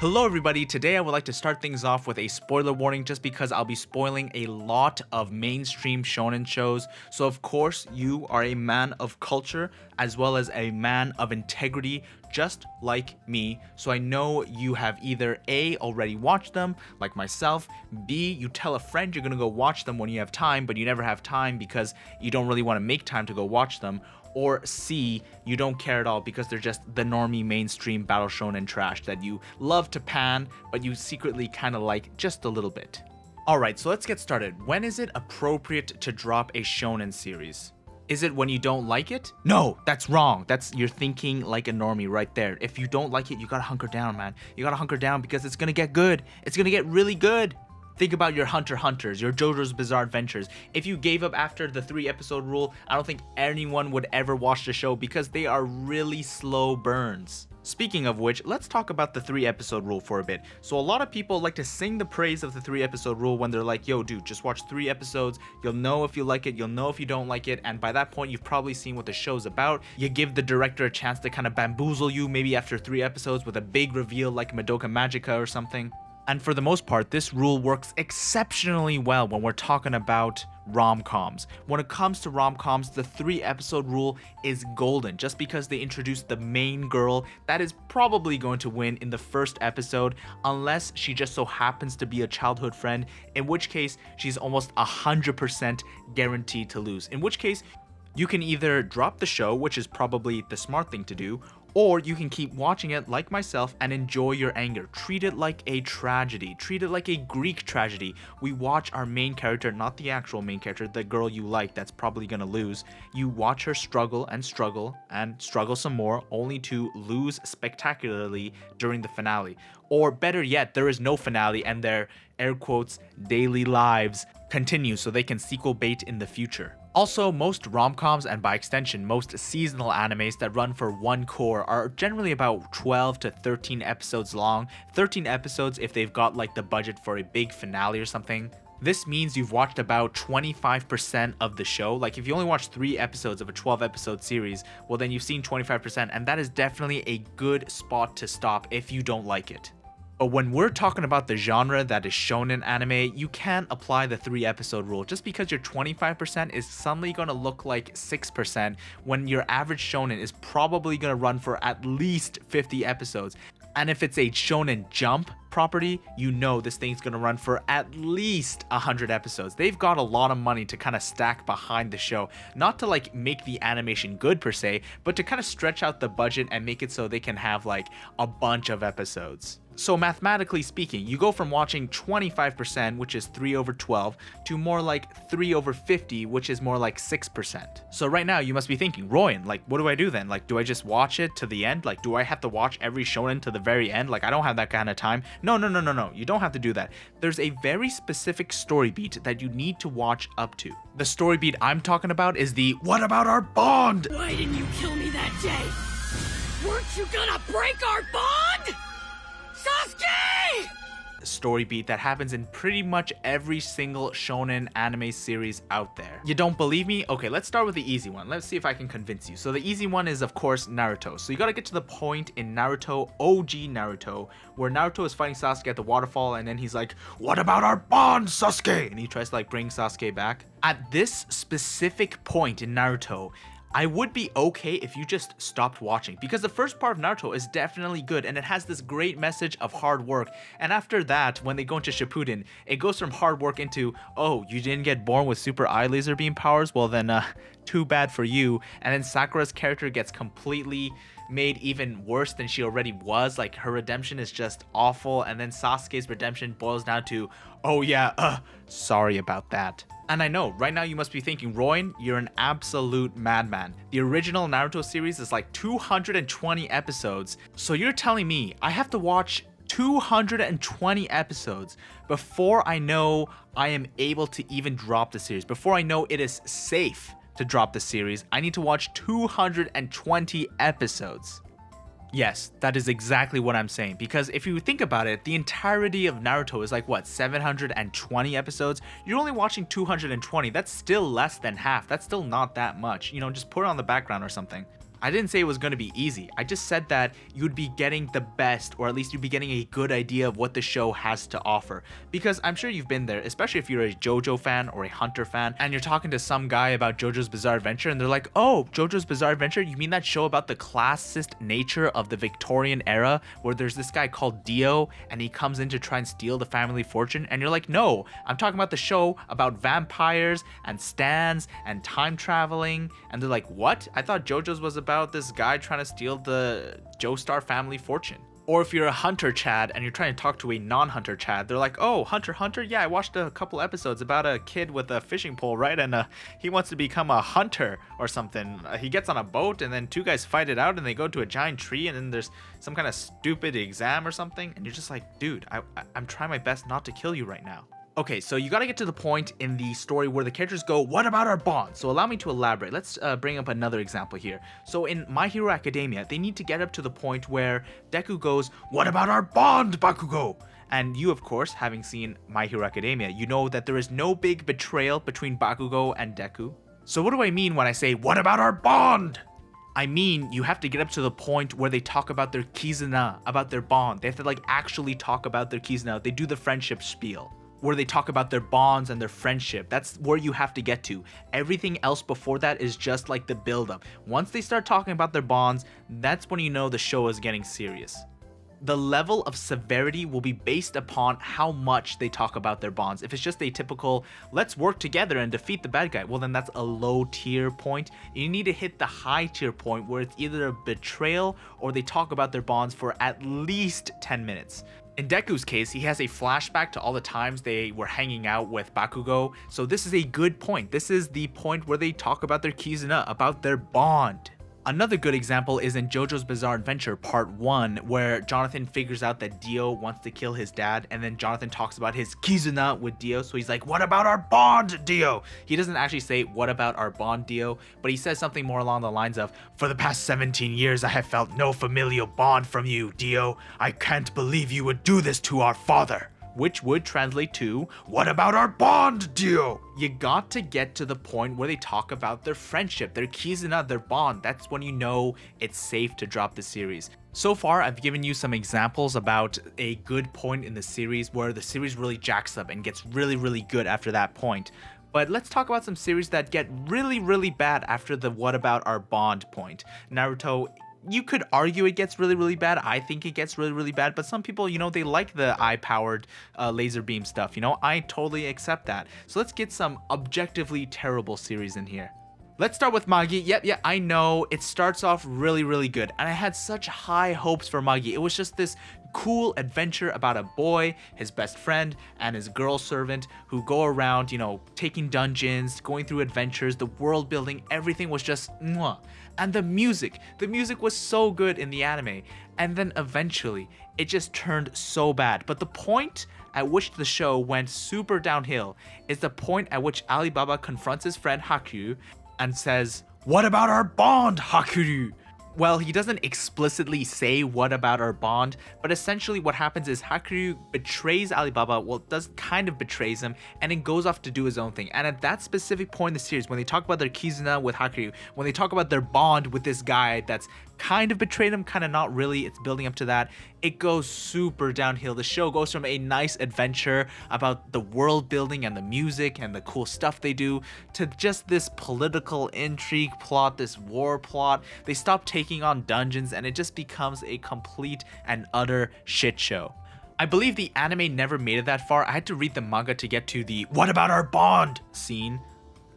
Hello everybody, today I would like to start things off with a spoiler warning just because I'll be spoiling a lot of mainstream shonen shows. So of course you are a man of culture as well as a man of integrity just like me. So I know you have either A, already watched them like myself, B, you tell a friend you're gonna go watch them when you have time but you never have time because you don't really want to make time to go watch them, or C, you don't care at all because they're just the normie mainstream battle shonen trash that you love to pan, but you secretly kind of like just a little bit. Alright, so let's get started. When is it appropriate to drop a shonen series? Is it when you don't like it? No, that's wrong. You're thinking like a normie right there. If you don't like it, you gotta hunker down, man. You gotta hunker down because it's gonna get good. It's gonna get really good. Think about your Hunter x Hunters, your JoJo's Bizarre Adventures. If you gave up after the 3-episode rule, I don't think anyone would ever watch the show because they are really slow burns. Speaking of which, let's talk about the 3-episode rule for a bit. So a lot of people like to sing the praise of the 3-episode rule when they're like, yo dude, just watch 3 episodes, you'll know if you like it, you'll know if you don't like it, and by that point you've probably seen what the show's about. You give the director a chance to kind of bamboozle you maybe after 3 episodes with a big reveal like Madoka Magica or something. And for the most part, this rule works exceptionally well when we're talking about rom-coms. When it comes to rom-coms, the 3-episode rule is golden just because they introduced the main girl that is probably going to win in the first episode unless she just so happens to be a childhood friend, in which case she's almost 100% guaranteed to lose. In which case, you can either drop the show, which is probably the smart thing to do, or you can keep watching it like myself and enjoy your anger. Treat it like a tragedy. Treat it like a Greek tragedy. We watch our main character, not the actual main character, the girl you like that's probably gonna lose. You watch her struggle and struggle and struggle some more, only to lose spectacularly during the finale. Or better yet, there is no finale and their, air quotes, daily lives continue so they can sequel bait in the future. Also, most rom-coms, and by extension most seasonal animes that run for one core, are generally about 12 to 13 episodes long. 13 episodes if they've got like the budget for a big finale or something. This means you've watched about 25% of the show. Like if you only watch 3 episodes of a 12-episode series, well then you've seen 25%, and that is definitely a good spot to stop if you don't like it. But when we're talking about the genre that is shonen anime, you can't apply the 3-episode rule just because your 25% is suddenly going to look like 6% when your average shonen is probably going to run for at least 50 episodes. And if it's a shonen jump property, you know this thing's going to run for at least 100 episodes. They've got a lot of money to kind of stack behind the show, not to like make the animation good per se, but to kind of stretch out the budget and make it so they can have like a bunch of episodes. So mathematically speaking, you go from watching 25%, which is 3 over 12, to more like 3 over 50, which is more like 6%. So right now you must be thinking, Roion, like what do I do then? Like do I just watch it to the end? Like do I have to watch every shonen to the very end? Like I don't have that kind of time. No, you don't have to do that. There's a very specific story beat that you need to watch up to. The story beat I'm talking about is the "What about our bond?" Why didn't you kill me that day? Weren't you gonna break our bond? Sasuke! Story beat that happens in pretty much every single shonen anime series out there. You don't believe me? Okay, let's start with the easy one. Let's see if I can convince you. So the easy one is of course Naruto. So you gotta get to the point in Naruto, OG Naruto, where Naruto is fighting Sasuke at the waterfall and then he's like, "What about our bond, Sasuke?" And he tries to like bring Sasuke back. At this specific point in Naruto, I would be okay if you just stopped watching because the first part of Naruto is definitely good and it has this great message of hard work, and after that when they go into Shippuden it goes from hard work into, oh, you didn't get born with super eye laser beam powers, well then too bad for you. And then Sakura's character gets completely made even worse than she already was. Like her redemption is just awful, and then Sasuke's redemption boils down to, oh yeah, sorry about that. And I know, right now you must be thinking, Roion, you're an absolute madman. The original Naruto series is like 220 episodes. So you're telling me I have to watch 220 episodes before I know I am able to even drop the series, before I know it is safe to drop the series, I need to watch 220 episodes. Yes, that is exactly what I'm saying, because if you think about it, the entirety of Naruto is like, what, 720 episodes? You're only watching 220. That's still less than half. That's still not that much. You know, just put it on the background or something. I didn't say it was going to be easy. I just said that you'd be getting the best, or at least you'd be getting a good idea of what the show has to offer. Because I'm sure you've been there, especially if you're a JoJo fan or a Hunter fan, and you're talking to some guy about JoJo's Bizarre Adventure, and they're like, oh, JoJo's Bizarre Adventure? You mean that show about the classist nature of the Victorian era, where there's this guy called Dio, and he comes in to try and steal the family fortune? And you're like, no, I'm talking about the show about vampires and stands and time traveling. And they're like, what? I thought JoJo's was about this guy trying to steal the Joestar family fortune. Or if you're a Hunter Chad and you're trying to talk to a non-Hunter Chad, they're like, oh, Hunter, yeah, I watched a couple episodes about a kid with a fishing pole, right? And he wants to become a hunter or something. He gets on a boat and then two guys fight it out and they go to a giant tree and then there's some kind of stupid exam or something. And you're just like, dude, I'm trying my best not to kill you right now. Okay, so you gotta get to the point in the story where the characters go, what about our bond? So allow me to elaborate. Let's bring up another example here. So in My Hero Academia, they need to get up to the point where Deku goes, what about our bond, Bakugo? And you, of course, having seen My Hero Academia, you know that there is no big betrayal between Bakugo and Deku. So what do I mean when I say, what about our bond? I mean, you have to get up to the point where they talk about their kizuna, about their bond. They have to actually talk about their kizuna. They do the friendship spiel, where they talk about their bonds and their friendship. That's where you have to get to. Everything else before that is just like the build-up. Once they start talking about their bonds, that's when you know the show is getting serious. The level of severity will be based upon how much they talk about their bonds. If it's just a typical, let's work together and defeat the bad guy, well then that's a low tier point. You need to hit the high tier point where it's either a betrayal or they talk about their bonds for at least 10 minutes. In Deku's case, he has a flashback to all the times they were hanging out with Bakugo, so this is a good point. This is the point where they talk about their kizuna, about their bond. Another good example is in JoJo's Bizarre Adventure Part 1, where Jonathan figures out that Dio wants to kill his dad, and then Jonathan talks about his kizuna with Dio, so he's like, what about our bond, Dio? He doesn't actually say, what about our bond, Dio? But he says something more along the lines of, for the past 17 years I have felt no familial bond from you, Dio. I can't believe you would do this to our father. Which would translate to, what about our bond, Dio? You got to get to the point where they talk about their friendship, their kizuna, their bond. That's when you know it's safe to drop the series. So far, I've given you some examples about a good point in the series where the series really jacks up and gets really, really good after that point. But let's talk about some series that get really, really bad after the what about our bond point. Naruto, you could argue it gets really, really bad. I think it gets really, really bad. But some people, they like the eye-powered laser beam stuff. I totally accept that. So let's get some objectively terrible series in here. Let's start with Magi. Yep, I know. It starts off really, really good. And I had such high hopes for Magi. It was just this cool adventure about a boy, his best friend, and his girl servant who go around, taking dungeons, going through adventures, the world building, everything was just mwah. And the music was so good in the anime. And then eventually, it just turned so bad. But the point at which the show went super downhill is the point at which Alibaba confronts his friend Haku and says, what about our bond, Hakuryu? Well, he doesn't explicitly say what about our bond, but essentially what happens is Hakuryu betrays Alibaba, kind of betrays him, and then goes off to do his own thing. And at that specific point in the series, when they talk about their kizuna with Hakuryu, when they talk about their bond with this guy that's kind of betrayed him, kind of not really, it's building up to that, it goes super downhill. The show goes from a nice adventure about the world building and the music and the cool stuff they do to just this political intrigue plot, this war plot. They stop taking on dungeons and it just becomes a complete and utter shit show. I believe the anime never made it that far. I had to read the manga to get to the what about our bond scene.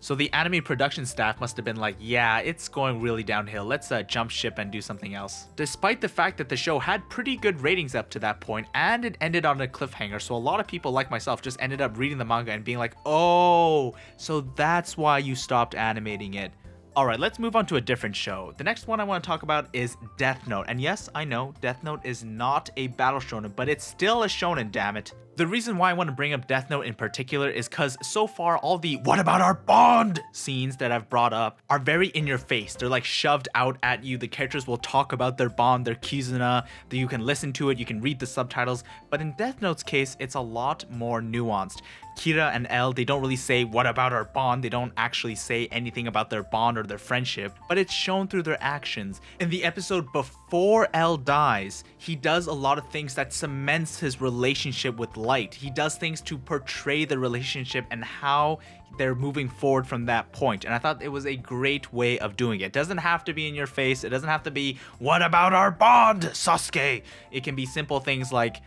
So the anime production staff must have been like, yeah, it's going really downhill. Let's jump ship and do something else. Despite the fact that the show had pretty good ratings up to that point and it ended on a cliffhanger. So a lot of people like myself just ended up reading the manga and being like, oh, so that's why you stopped animating it. Alright, let's move on to a different show. The next one I want to talk about is Death Note. And yes, I know, Death Note is not a battle shonen, but it's still a shonen, damn it. The reason why I want to bring up Death Note in particular is because so far all the "what about our bond" scenes that I've brought up are very in your face. They're like shoved out at you. The characters will talk about their bond, their kizuna, that you can listen to it, you can read the subtitles. But in Death Note's case, it's a lot more nuanced. Kira and L, they don't really say "what about our bond." They don't actually say anything about their bond or their friendship, but it's shown through their actions. In the episode before L dies, he does a lot of things that cements his relationship with Light. He does things to portray the relationship and how they're moving forward from that point. And I thought it was a great way of doing it. It doesn't have to be in your face. It doesn't have to be "what about our bond, Sasuke?" It can be simple things like,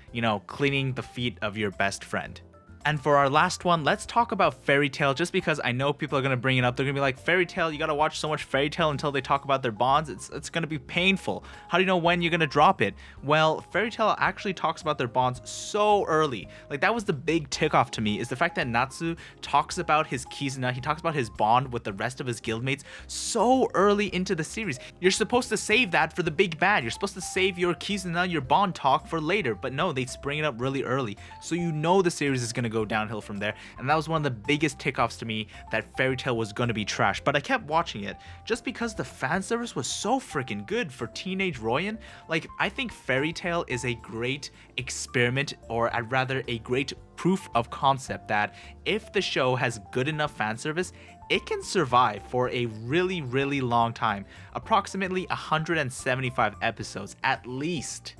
cleaning the feet of your best friend. And for our last one, let's talk about Fairy Tail, just because I know people are going to bring it up. They're going to be like, Fairy Tail, you got to watch so much Fairy Tail until they talk about their bonds. It's going to be painful. How do you know when you're going to drop it? Well, Fairy Tail actually talks about their bonds so early. Like, that was the big tick off to me, is the fact that Natsu talks about his kizuna, he talks about his bond with the rest of his guildmates so early into the series. You're supposed to save that for the big bad. You're supposed to save your kizuna, your bond talk for later. But no, they spring it up really early. So you know the series is going to go downhill from there, and that was one of the biggest tick-offs to me, that Fairy Tail was going to be trash. But I kept watching it just because the fan service was so freaking good for teenage Roion. Like, I think Fairy Tail is a great experiment, or I'd rather a great proof of concept that if the show has good enough fan service, it can survive for a really, really long time, approximately 175 episodes at least.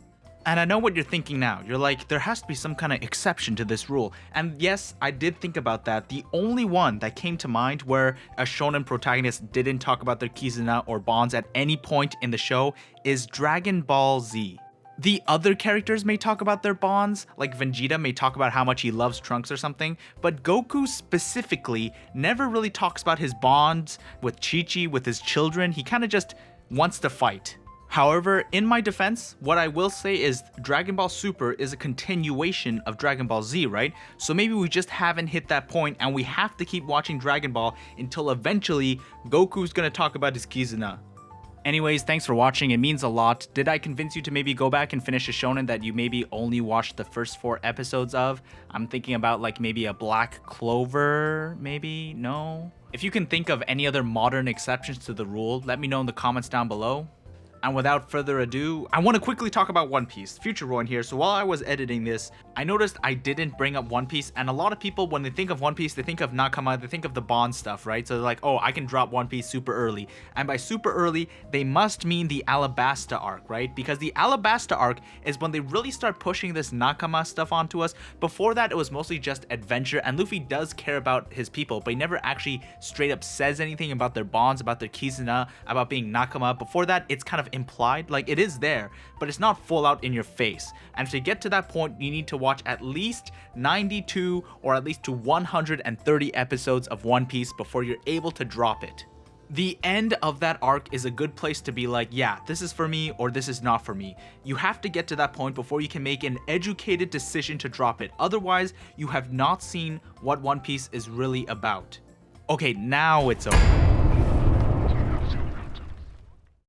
And I know what you're thinking now. You're like, there has to be some kind of exception to this rule. And yes, I did think about that. The only one that came to mind where a shonen protagonist didn't talk about their kizuna or bonds at any point in the show is Dragon Ball Z. The other characters may talk about their bonds, like Vegeta may talk about how much he loves Trunks or something, but Goku specifically never really talks about his bonds with Chi-Chi, with his children. He kind of just wants to fight. However, in my defense, what I will say is Dragon Ball Super is a continuation of Dragon Ball Z, right? So maybe we just haven't hit that point and we have to keep watching Dragon Ball until eventually Goku's gonna talk about his kizuna. Anyways, thanks for watching. It means a lot. Did I convince you to maybe go back and finish a shonen that you maybe only watched the first 4 episodes of? I'm thinking about like maybe a Black Clover, maybe? No? If you can think of any other modern exceptions to the rule, let me know in the comments down below. And without further ado, I want to quickly talk about One Piece. Future Roion here. So while I was editing this, I noticed I didn't bring up One Piece, and a lot of people, when they think of One Piece, they think of Nakama, they think of the Bond stuff, right? So they're like, oh, I can drop One Piece super early. And by super early, they must mean the Alabasta arc, right? Because the Alabasta arc is when they really start pushing this Nakama stuff onto us. Before that, it was mostly just adventure, and Luffy does care about his people, but he never actually straight up says anything about their bonds, about their kizuna, about being Nakama. Before that, it's kind of implied, like it is there, but it's not full out in your face. And to get to that point, you need to watch at least 92 or at least to 130 episodes of One Piece before you're able to drop it. The end of that arc is a good place to be like, yeah, this is for me or this is not for me. You have to get to that point before you can make an educated decision to drop it. Otherwise, you have not seen what One Piece is really about. Okay, now it's over.